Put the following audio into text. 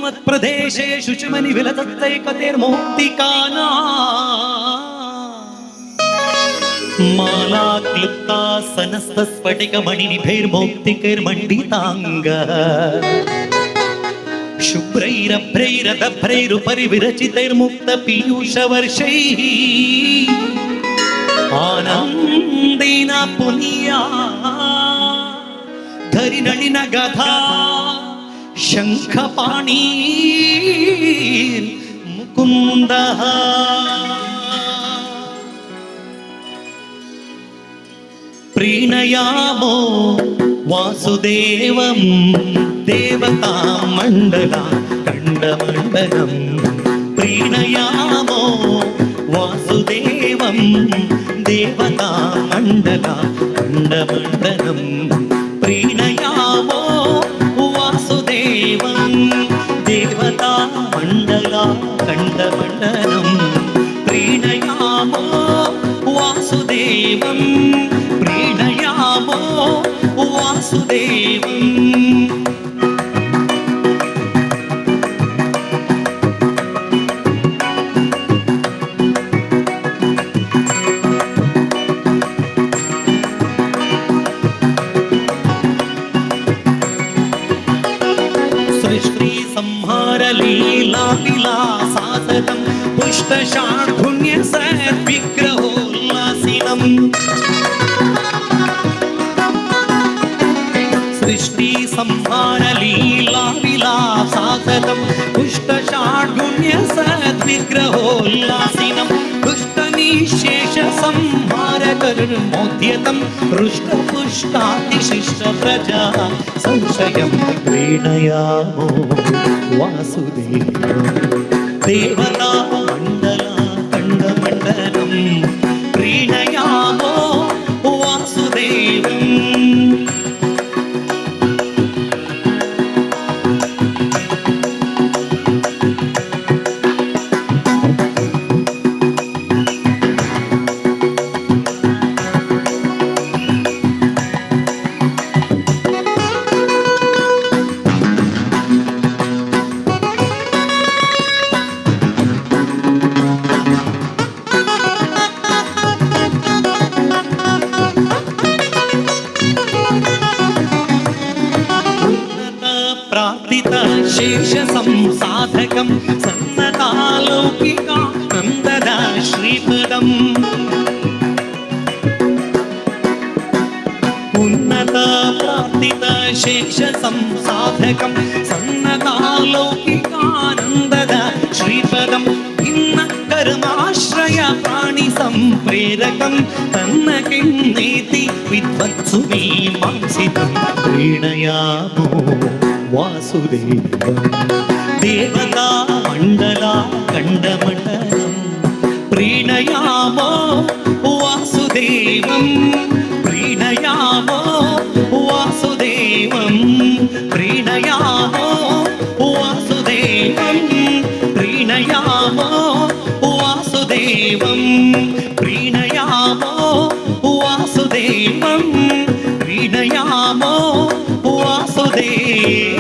मन्मत्प्रदेशेषु शुचिमनि विलसत्तैकतेर्मौक्तिकाना माला क्लुप्ता सनस्तस्फटिकमणिनिभैर्मौक्तिकैर्मण्डिताङ्ग शुभ्रैरभ्रैरदभ्रैरुपरि विरचितैर्मुक्तपीयूषवर्षैः आनन्देन पुनीया धरिनलिन गधा शङ्खपाणी मुकुन्दः प्रीणयामो वासुदेवं देवतामण्डला खण्डमण्डलं प्रीणयामो वासुदेवं देवतामण्डला खण्डमण्डलं प्रीणयामो वासुदेवं देवतामण्डला खण्डमण्डलं प्रीणयामो वासुदेवं प्रीणयामो वासुदेवं लीलाविलासासदं पुष्टशाढ्युण्यसद्विग्रहोल्लासिनम् सृष्टिसंहारलीलाविलासासदं पुष्टशाढ्युण्यसद्विग्रहोल्लासिनं दुष्टनिःशेषसंहारकर्मोद्यतं हृष्टपुष्टातिशिष्टप्रजा संशयं प्रीणयामो वासुदेवं देवतामण्डला खण्डमण्डलं प्रीणयामो वासुदेवम् शेषसंसाधकं सन्नतालौकिकानन्ददा श्रीपदम् उन्नतप्राप्तितशेषसंसाधकं सन्नतालौकिकानन्ददा श्रीपदं भिन्नकर्माश्रय प्राणिसम्प्रेरकं तन्न किन्नेति विद्वत्सु मीमांसितं प्रीणयामो वासुदेवं देवतामण्डला खण्डमण्डलं प्रीणयामो वासुदेवं प्रीणयामो वासुदेवं प्रीणयामो वासुदेवं प्रीणयामो वासुदेवं प्रीणयामो वासुदेवं प्रीणयामो वासुदेवम्